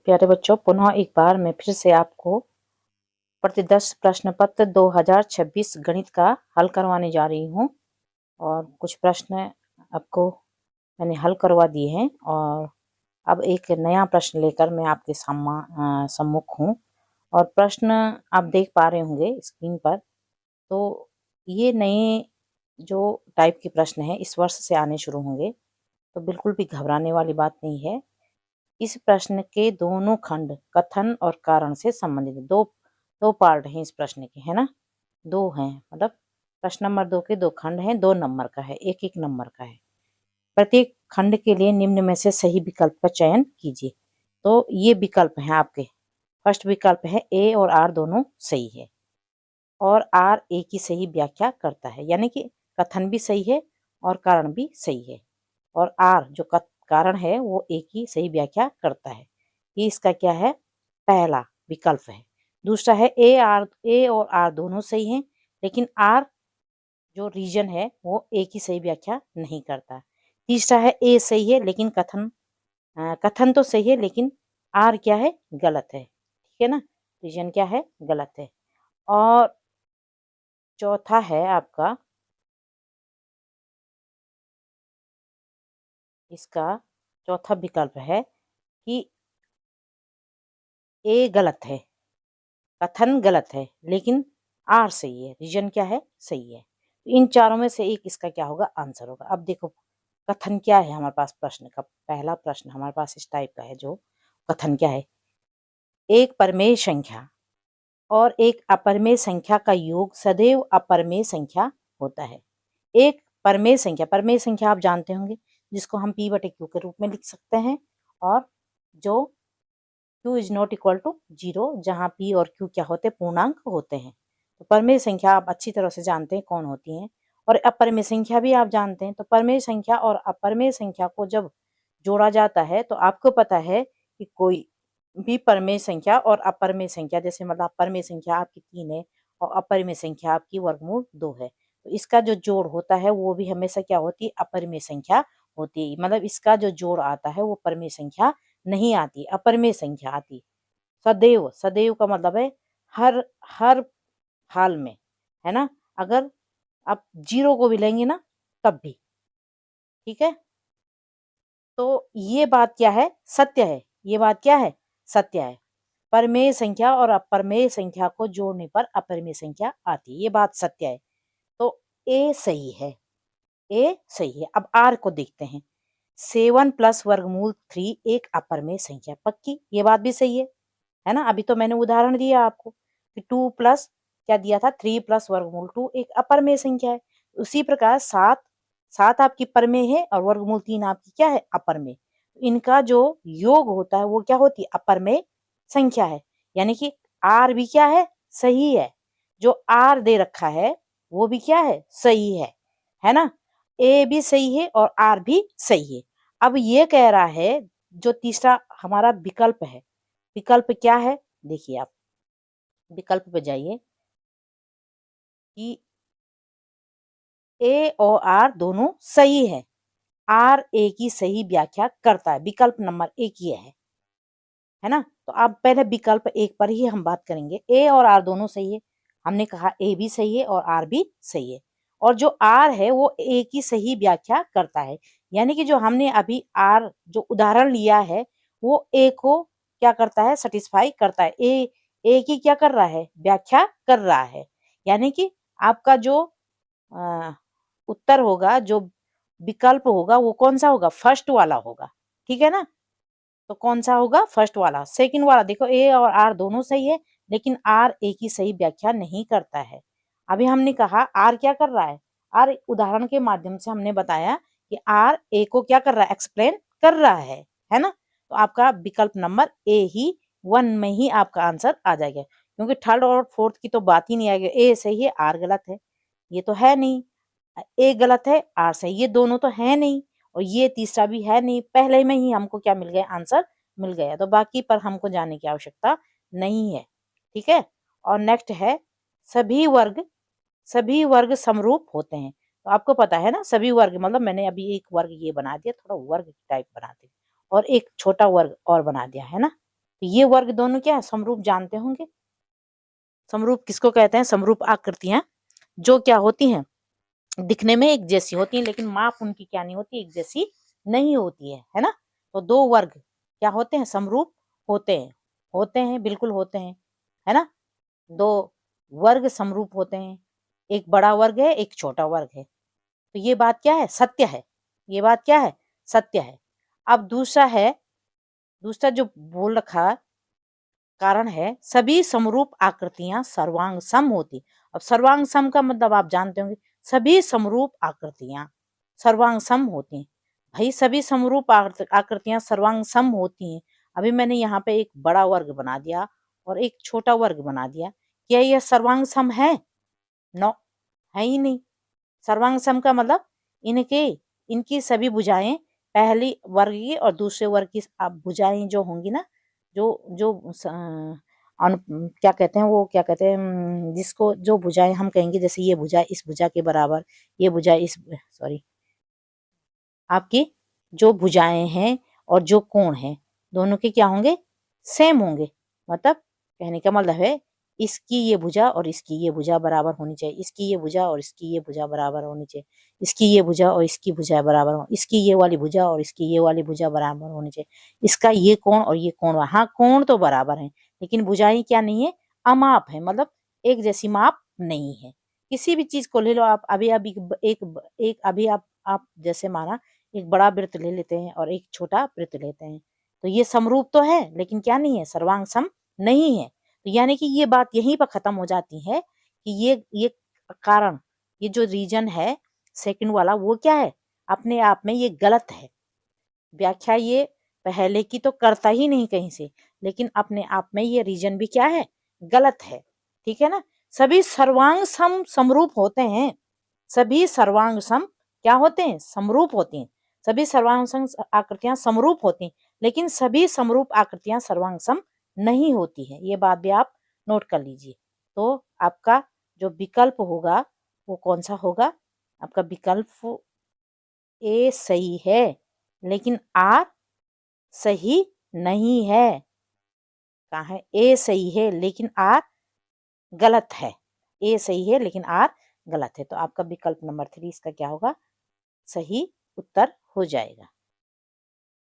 प्यारे बच्चों, पुनः एक बार मैं फिर से आपको प्रतिदर्श प्रश्न पत्र 2026 गणित का हल करवाने जा रही हूँ। और कुछ प्रश्न आपको मैंने हल करवा दिए हैं और अब एक नया प्रश्न लेकर मैं आपके सम्मुख हूँ। और प्रश्न आप देख पा रहे होंगे स्क्रीन पर। तो ये नए जो टाइप के प्रश्न हैं इस वर्ष से आने शुरू होंगे, तो बिल्कुल भी घबराने वाली बात नहीं है। इस प्रश्न के दोनों खंड कथन और कारण से संबंधित हैं। दो दो पार्ट हैं इस प्रश्न के, है ना, दो हैं, मतलब प्रश्न नंबर 2 के 2 खंड हैं, 2 नंबर का है, एक एक नंबर का है। प्रत्येक खंड के लिए निम्न में से सही विकल्प का चयन कीजिए। तो ये विकल्प हैं आपके। फर्स्ट विकल्प है ए और आर दोनों सही है, और आर ए की सही व्याख्या करता है, यानी कि कथन भी सही है और कारण भी सही है, और आर जो कारण है वो ए की सही व्याख्या करता है। ये इसका क्या है, पहला विकल्प है। दूसरा है ए और आर दोनों सही हैं, लेकिन आर जो रीजन है वो ए की सही व्याख्या नहीं करता। तीसरा है ए सही है लेकिन कथन तो सही है लेकिन आर क्या है, गलत है। ठीक है ना, रीजन क्या है, गलत है। और चौथा है आपका, इसका चौथा विकल्प है कि ए गलत है, कथन गलत है, लेकिन आर सही है, रीजन क्या है, सही है। इन चारों में से एक इसका क्या होगा, आंसर होगा। अब देखो कथन क्या है हमारे पास, प्रश्न का पहला प्रश्न हमारे पास इस टाइप का है। जो कथन क्या है, एक परमेय संख्या और एक अपरमेय संख्या का योग सदैव अपरमेय संख्या होता है। एक परमेय संख्या आप जानते होंगे, जिसको हम p बटे q के रूप में लिख सकते हैं, और जो q is not equal to 0, जहाँ p और q क्या होते हैं, पूर्णांक होते हैं। तो परमेय संख्या आप अच्छी तरह से जानते हैं कौन होती हैं, और अपरमेय संख्या भी आप जानते हैं। तो परमेय संख्या और अपरमेय संख्या को जब जोड़ा जाता है तो आपको पता है कि कोई भी परमेय संख्या और अपरमेय संख्या, जैसे मतलब परमेय संख्या आपकी 3 है और अपरमेय संख्या आपकी वर्गमूल 2 है, तो इसका जो जोड़ होता है वो भी हमेशा क्या होती है, अपरमेय संख्या होती है। मतलब इसका जो जोड़ आता है वो परमेय संख्या नहीं आती, अपरमेय संख्या आती। सदैव, सदैव का मतलब है हर हर हाल में, है ना। अगर आप 0 को भी लेंगे ना तब भी, ठीक है। तो ये बात क्या है, सत्य है। ये बात क्या है, सत्य है। परमेय संख्या और अपरमेय संख्या को जोड़ने पर अपरमेय संख्या आती है, ये बात सत्य है। तो ए सही है, ए सही है। अब आर को देखते हैं। 7 प्लस वर्गमूल 3 एक अपरमेय संख्या, पक्की, ये बात भी सही है ना। अभी तो मैंने उदाहरण दिया आपको कि 2 प्लस क्या दिया था, 3 प्लस वर्गमूल 2 एक अपरमेय संख्या है। उसी प्रकार 7 आपकी परमेय है और वर्गमूल 3 आपकी क्या है, अपरमेय। इनका जो योग होता है वो क्या होती है, अपरमेय संख्या है। यानी कि आर भी क्या है, सही है। जो आर दे रखा है वो भी क्या है, सही है ना। ए भी सही है और आर भी सही है। अब ये कह रहा है, जो तीसरा हमारा विकल्प है, विकल्प क्या है, देखिए आप विकल्प पे जाइए कि ए और आर दोनों सही है, आर ए की सही व्याख्या करता है। विकल्प नंबर 1 ये है ना। तो अब पहले विकल्प 1 पर ही हम बात करेंगे। ए और आर दोनों सही है, हमने कहा ए भी सही है और आर भी सही है। और जो आर है वो ए की सही व्याख्या करता है, यानी कि जो हमने अभी आर जो उदाहरण लिया है वो ए को क्या करता है, सेटिस्फाई करता है। ए की क्या कर रहा है, व्याख्या कर रहा है। यानी कि आपका जो उत्तर होगा, जो विकल्प होगा वो कौन सा होगा, फर्स्ट वाला होगा। ठीक है ना। तो कौन सा होगा, फर्स्ट वाला। सेकंड वाला देखो, ए और आर दोनों सही है लेकिन आर ए की सही व्याख्या नहीं करता है। अभी हमने कहा आर क्या कर रहा है, आर उदाहरण के माध्यम से हमने बताया कि आर ए को क्या कर रहा है, एक्सप्लेन कर रहा है ना। तो आपका विकल्प नंबर ए ही 1 में ही आपका आंसर आ जाएगा, क्योंकि थर्ड और फोर्थ की तो बात ही नहीं आएगी। ए सही है, आर गलत है, ये तो है नहीं। ए गलत है, आर सही, ये दोनों तो है नहीं, और ये तीसरा भी है नहीं। पहले में ही हमको क्या मिल गया, आंसर मिल गया। तो बाकी पर हमको जाने की आवश्यकता नहीं है। ठीक है। और नेक्स्ट है, सभी वर्ग सभी वर्ग समरूप होते हैं। तो आपको पता है ना, सभी वर्ग मतलब मैंने अभी एक वर्ग ये बना दिया, थोड़ा वर्ग टाइप बना दिया, और एक छोटा वर्ग और बना दिया, है ना। तो ये वर्ग दोनों क्या है, समरूप जानते होंगे। समरूप किसको कहते हैं, समरूप आकृतियां जो क्या होती हैं, दिखने में एक जैसी होती हैं लेकिन माप उनकी क्या नहीं होती, एक जैसी नहीं होती है ना। तो दो वर्ग क्या होते हैं, समरूप होते हैं बिल्कुल होते हैं, है ना। दो वर्ग समरूप होते हैं, एक बड़ा वर्ग है एक छोटा वर्ग है। तो ये बात क्या है, सत्य है। ये बात क्या है, सत्य है। अब दूसरा जो बोल रखा कारण है, सभी समरूप आकृतियां सर्वांग सम होती। अब सर्वांग सम का मतलब आप जानते होंगे, सभी समरूप आकृतियां सर्वांग सम होती हैं। भाई सभी समरूप आकृतियां सर्वांग सम होती हैं। अभी मैंने यहाँ पे एक बड़ा वर्ग बना दिया और एक छोटा वर्ग बना दिया, क्या यह सर्वांग सम है? नो, है ही नहीं। सर्वांग सम का मतलब इनके इनकी सभी भुजाएं, पहली वर्ग की और दूसरे वर्ग की भुजाएं जो होंगी ना, जो जो क्या कहते हैं, वो क्या कहते हैं, जिसको जो भुजाएं हम कहेंगे, जैसे ये भुजा इस भुजा के बराबर, ये भुजा इस सॉरी आपकी जो भुजाएं हैं और जो कोण हैं दोनों के क्या होंगे, सेम होंगे। मतलब कहने का मतलब है, इसकी ये भुजा और इसकी ये भुजा बराबर होनी चाहिए, इसकी ये भुजा और इसकी ये भुजा बराबर होनी चाहिए, इसकी ये भुजा और इसकी भुजा बराबर हो, इसकी ये वाली भुजा और इसकी ये वाली भुजा बराबर होनी चाहिए, इसका ये कोण और ये कोण, हाँ कोण तो बराबर है लेकिन भुजाएं क्या नहीं है, अमाप है, मतलब एक जैसी माप नहीं है। किसी भी चीज को ले लो आप, अभी अभी एक अभी आप जैसे माना एक बड़ा वृत्त ले लेते हैं और एक छोटा वृत्त लेते हैं, तो ये समरूप तो है लेकिन क्या नहीं है, सर्वांग सम नहीं है। तो यानी कि ये बात यहीं पर खत्म हो जाती है कि ये कारण, ये जो रीजन है सेकंड वाला, वो क्या है, अपने आप में ये गलत है। व्याख्या ये पहले की तो करता ही नहीं कहीं से, लेकिन अपने आप में ये रीजन भी क्या है, गलत है। ठीक है ना। सभी सर्वांग सम समरूप होते हैं, सभी सर्वांग सम क्या होते हैं, समरूप होती हैं। सभी सर्वांग सम आकृतियां समरूप होती हैं, लेकिन सभी समरूप आकृतियां सर्वांग सम नहीं होती है। ये बात भी आप नोट कर लीजिए। तो आपका जो विकल्प होगा वो कौन सा होगा, आपका विकल्प ए सही है, लेकिन आर सही नहीं है। कहाँ है, ए सही है लेकिन आर गलत है। ए सही है लेकिन आर गलत है। तो आपका विकल्प नंबर 3 इसका क्या होगा, सही उत्तर हो जाएगा।